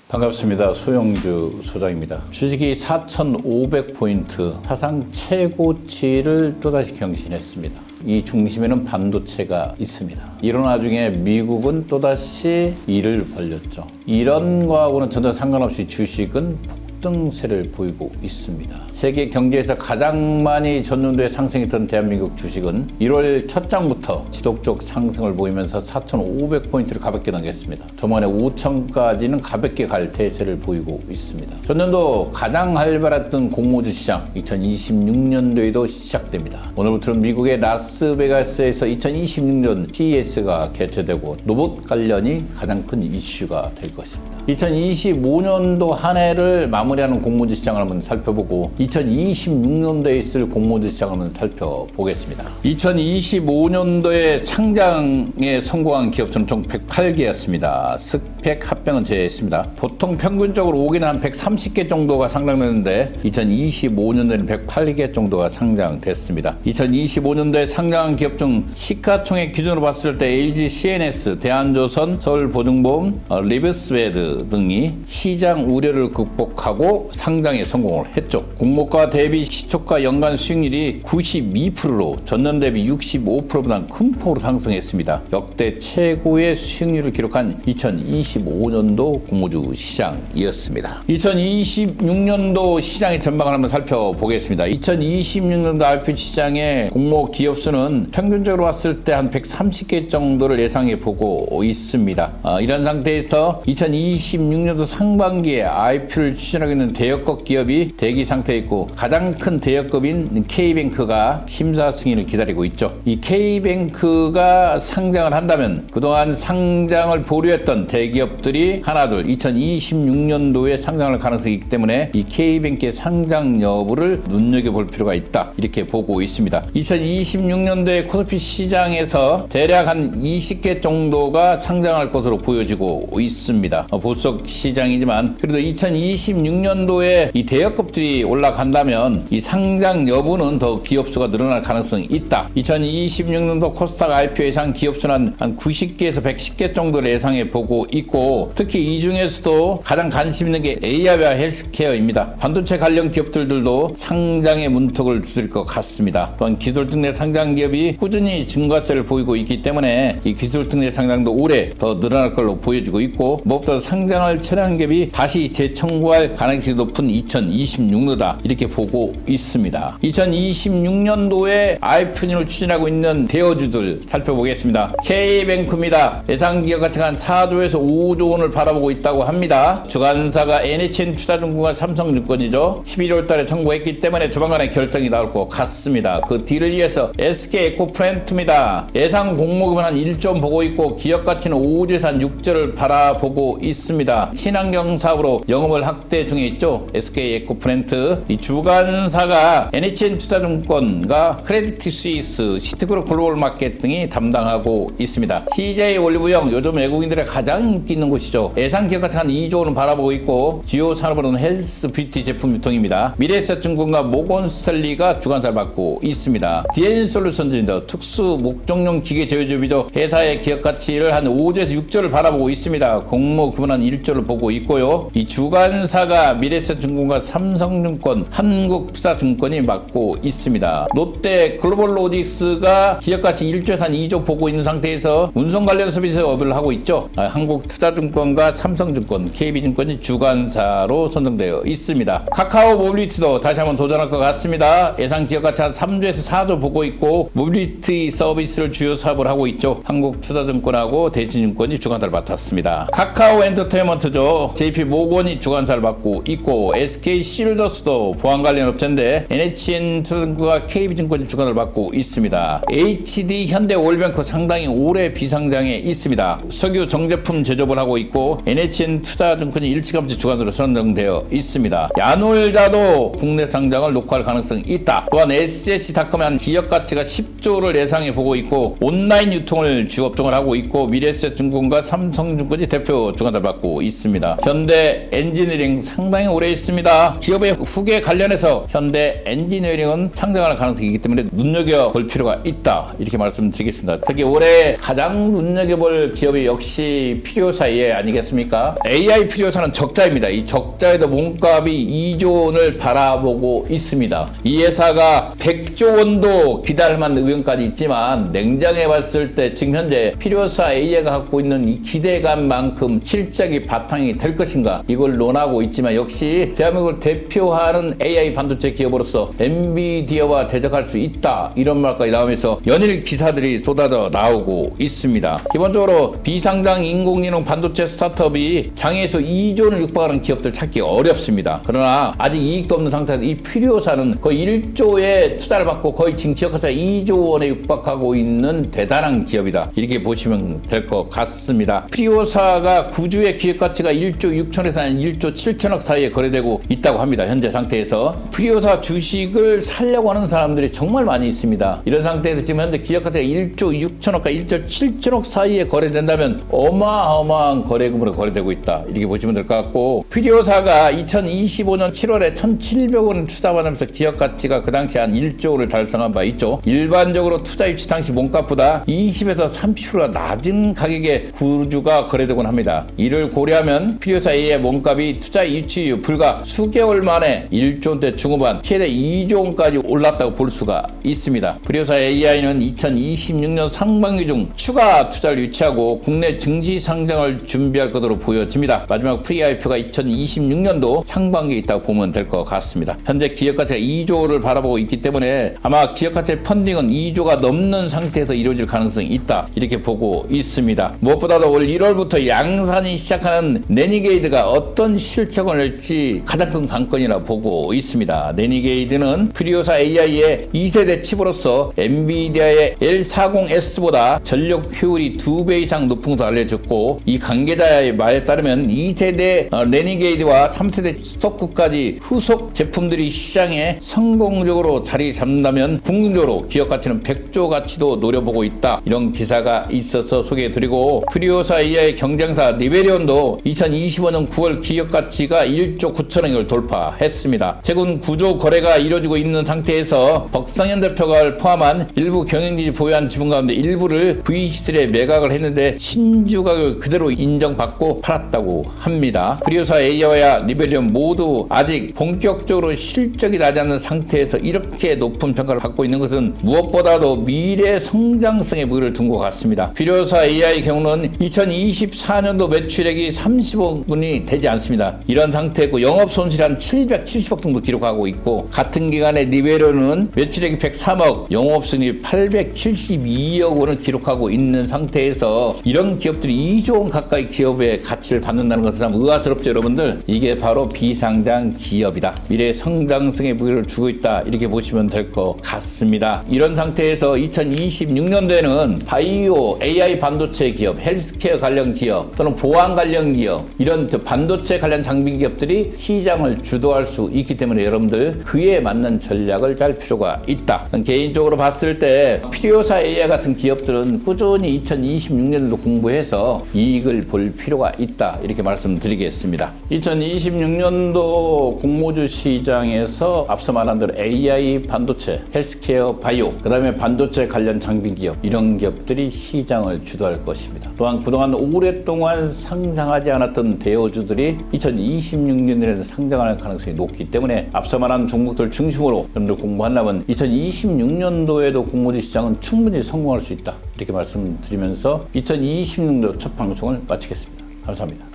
반갑습니다. 소영주 소장입니다. 주식이 4,500포인트 사상 최고치를 또다시 경신했습니다. 이 중심에는 반도체가 있습니다. 이런 와중에 미국은 또다시 이를 벌렸죠. 이런 거하고는 전혀 상관없이 주식은 폭등세를 보이고 있습니다. 세계 경제에서 가장 많이 전년도에 상승했던 대한민국 주식은 1월 첫 장부터 지속적 상승을 보이면서 4,500포인트를 가볍게 넘겼습니다. 저번에 5,000까지는 가볍게 갈 대세를 보이고 있습니다. 전년도 가장 활발했던 공모주 시장 2026년도에도 시작됩니다. 오늘부터는 미국의 라스베가스에서 2026년 CES가 개최되고 로봇 관련이 가장 큰 이슈가 될 것입니다. 2025년도 한 해를 마무리하는 공모주 시장을 한번 살펴보고 2026년도에 있을 공모주 시장을 한번 살펴보겠습니다. 2025년도에 상장에 성공한 기업수는 총 108개였습니다. 스펙 합병은 제외했습니다. 보통 평균적으로 5개는 한 130개 정도가 상장되는데 2025년도에는 108개 정도가 상장됐습니다. 2025년도에 상장한 기업 중 시가총액 기준으로 봤을 때 LG CNS, 대한조선, 서울보증보험, 리브스웨드 등이 시장 우려를 극복하고 상장에 성공을 했죠. 공모가 대비 시초가 연간 수익률이 92%로 전년 대비 65%보다 큰 폭으로 상승했습니다. 역대 최고의 수익률을 기록한 2025년도 공모주 시장이었습니다. 2026년도 시장의 전망을 한번 살펴보겠습니다. 2026년도 IPO 시장의 공모 기업 수는 평균적으로 봤을 때 한 130개 정도를 예상해 보고 있습니다. 이런 상태에서 2026년도 상반기에 IPO를 추진하고 있는 대여급 기업이 대기 상태에 있고 가장 큰 대여급인 K뱅크가 심사 승인을 기다리고 있죠. 이 K뱅크가 상장을 한다면 그동안 상장을 보류했던 대기업들이 하나둘 2026년도에 상장할 가능성이 있기 때문에 이 K뱅크의 상장 여부를 눈여겨볼 필요가 있다. 이렇게 보고 있습니다. 2026년도에 코스피 시장에서 대략 한 20개 정도가 상장할 것으로 보여지고 있습니다. 보석 시장이지만 그래도 2026년도에 이 대여급들이 올라간다면 이 상장 여부는 더 기업수가 늘어날 가능성이 있다. 2026년도 코스닥 IPO 예상 기업수는 한 90개에서 110개 정도를 예상해 보고 있고 특히 이 중에서도 가장 관심 있는 게 AI와 헬스케어입니다. 반도체 관련 기업들도 상장의 문턱을 두드릴 것 같습니다. 또한 기술등 내 상장 기업이 꾸준히 증가세를 보이고 있기 때문에 이 기술등 내 상장도 올해 더 늘어날 걸로 보여지고 있고 무엇보다 상장을 처리하는 기업이 다시 재청구할 가능성이 높은 2026년도다 이렇게 보고 있습니다. 2026년도에 IPO를 추진하고 있는 대여주들 살펴보겠습니다. K뱅크입니다. 예상 기업 가치가 한 4조에서 5조 원을 바라보고 있다고 합니다. 주관사가 NHN투자증권과 삼성증권이죠. 11월 달에 청구했기 때문에 조만간에 결정이 나올 것 같습니다. 그 뒤를 위해서 SK에코프렌트입니다. 예상 공모금은 한 1조 보고 있고 기업 가치는 5조에서 한 6조를 바라보고 있습니다. 친환경 사업으로 영업을 확대 중에 있죠. SK에코프렌트. 이 주관사가 NHN투자증권과 크레디트 스위스, 시티그룹 글로벌 마켓 등이 담당하고 있습니다. CJ 올리브영 요즘 외국인들의 가장 인기 있는 곳이죠. 예상 기업 가치가 한 2조 원을 바라보고 있고 주요 산업으로는 헬스 뷰티 제품 유통입니다. 미래에셋증권과 모건스탠리가 주관사를 맡고 있습니다. DN솔루션즈입니다. 특수 목적용 기계 제조업이죠. 회사의 기업 가치를 한 5조에서 6조를 바라보고 있습니다. 공모 규모는 한 1조를 보고 있고요. 이 주관사가 미래에셋증권과 삼성증권, 한국투자증권이 맡고 있습니다. 롯데 글로벌로직스가 기업 가치 1조에서 한 2조 보고 있는 상태에서 운송 관련 서비스업을 하고 있죠. 한국투자증권과 삼성증권, KB증권이 주관사로 선정되어 있습니다. 카카오 모빌리티도 다시 한번 도전할 것 같습니다. 예상 기업 가치 한 3조에서 4조 보고 있고 모빌리티 서비스를 주요 사업을 하고 있죠. 한국투자증권하고 대진증권이 주관사를 맡았습니다. 카카오 엔터테인먼트죠. JP모건이 주관사를 맡고 있고 SK실더스도 보안 관련 업체인데 NHN투자증권과 KB증권이 주관을 맡고 있습니다. HD 현대오일뱅크 상당히 오래 비상장에 있습니다. 석유 정제품 제조업을 하고 있고 NHN투자증권이 일찌감치 주관으로 선정되어 있습니다. 야놀자도 국내 상장을 녹화할 가능성이 있다. 또한 SH닷컴의 한 기업 가치가 10조를 예상해 보고 있고 온라인 유통을 주업종을 하고 있고 미래에셋증권과 삼성증권이 대표 주관을 맡고 갖고 있습니다. 현대 엔지니어링 상당히 오래 있습니다. 기업의 후계 관련해서 현대 엔지니어링은 상장할 가능성이 있기 때문에 눈여겨볼 필요가 있다, 이렇게 말씀드리겠습니다. 특히 올해 가장 눈여겨볼 기업이 역시 필요사예 아니겠습니까? AI 필요사는 적자입니다. 이 적자에도 몸값이 2조 원을 바라보고 있습니다. 이 회사가 100조 원도 기대할 만한 의견까지 있지만 냉정해 봤을 때 지금 현재 필요사 AI가 갖고 있는 이 기대감만큼 실적이 바탕이 될 것인가, 이걸 논하고 있지만 역시 대한민국을 대표하는 AI 반도체 기업으로서 엔비디아와 대적할 수 있다, 이런 말까지 나오면서 연일 기사들이 쏟아져 나오고 있습니다. 기본적으로 비상장 인공지능 반도체 스타트업이 장에서 2조를 육박하는 기업들 찾기 어렵습니다. 그러나 아직 이익도 없는 상태에서 이 필요사는 거의 1조의 투자를 받고 거의 지금 기업가치가 2조 원에 육박하고 있는 대단한 기업이다, 이렇게 보시면 될 것 같습니다. 필요사가 구주의 기업가치가 1조 6천에서 1조 7천억 사이에 거래되고 있다고 합니다. 현재 상태에서 필요사 주식을 살려고 하는 사람들이 정말 많이 있습니다. 이런 상태에서 지금 현재 기업가치가 1조 6천억과 1조 7천억 사이에 거래된다면 어마어마한 거래금으로 거래되고 있다, 이렇게 보시면 될 것 같고, 필요사가 2025년 7월에 1,700원을 투자받으면서 기업가치가 그 당시 한 1조를 달성한 바 있죠. 일반적으로 투자 유치 당시 몸값보다 20에서 30%가 낮은 가격에 구주가 거래되곤 합니다. 이를 고려하면 필요사 A의 몸값이 투자 유치 이후 불과 수개월 만에 1조 원대 중후반 최대 2조 원까지 올랐다고 볼 수가 있습니다. 필요사 AI는 2026년 상반기 중 추가 투자를 유치하고 국내 증시 상장을 준비할 것으로 보여집니다. 마지막 프리-IPO가 2026년도 상반기에 있다고 보면 될 것 같습니다. 현재 기업가치가 2조를 바라보고 있기 때문에 아마 기업가치의 펀딩은 2조가 넘는 상태에서 이루어질 가능성이 있다, 이렇게 보고 있습니다. 무엇보다도 올 1월부터 양산이 시작하는 내니게이드가 어떤 실적을 낼지 가장 큰 관건이라 보고 있습니다. 내니게이드는 필요사 AI의 2세대 칩으로서 엔비디아의 L40S보다 전력 효율이 2배 이상 높은 것으로 알려졌고, 이 관계자의 말에 따르면 2세대 내니게이드와 3세대 스토크까지 후속 제품들이 시장에 성공적으로 자리 잡는다면 궁극적으로 기업 가치는 100조 가치도 노려보고 있다, 이런 기사가 있어서 소개해드리고, 필요사 AI 경쟁사 니베리온도 2025년 9월 기업 가치가 1조 9천억을 돌파했습니다. 최근 9조 거래가 이루어지고 있는 상태에서 벅상현 대표가 포함한 일부 경영진이 보유한 지분 가운데 일부를 VC들에 매각을 했는데 신주 가격을 그대로 인정받고 팔았다고 합니다. 필요사 AI와 니베리온 모두 아직 본격적으로 실적이 나지 않는 상태에서 이렇게 높은 평가를 받고 있는 것은 무엇보다도 미래 성장성에 무게를 둔 것 같습니다. 필요사 AI 경우는 2024년도 매출액이 30억원이 되지 않습니다. 이런 상태고 영업 손실이 한 770억 정도 기록하고 있고, 같은 기간에 니베리온은 매출액이 103억, 영업순이 872억 원을 기록하고 있는 상태에서 이런 기업들이 2조 원 가까이 기업의 가치를 받는다는 것은 참 의아스럽죠, 여러분들. 이게 바로 비상장 기업이다, 미래 성장성에 무게를 주고 있다, 이렇게 보시면 될 것 같습니다. 이런 상태에서 2026년도에는 바이오, AI 반도체 기업, 헬스케어 관련 기업 또는 보안 관련 기업, 이런 반도체 관련 장비 기업들이 시장을 주도할 수 있기 때문에 여러분들 그에 맞는 전략을 짤 필요가 있다. 개인적으로 봤을 때 필요사 AI 같은 기업들은 꾸준히 2026년도 공부해서 이익을 볼 필요가 있다, 이렇게 말씀드리겠습니다. 2026년도 공모주 시장에서 앞서 말한 대로 AI 반도체, 헬스케어, 바이오, 그 다음에 반도체 관련 장비 기업, 이런 기업들이 시장을 주도할 것입니다. 또한 그동안 오랫동안 상장하지 않았던 대여주들이 2026년에는 상장할 가능성이 높기 때문에 앞서 말한 종목들 중심으로 여러분들 공부한다면 2026년도에도 공모주 시장은 충분히 성공할 수 있다, 이렇게 말씀드리면서 2026년도 첫 방송을 마치겠습니다. 감사합니다.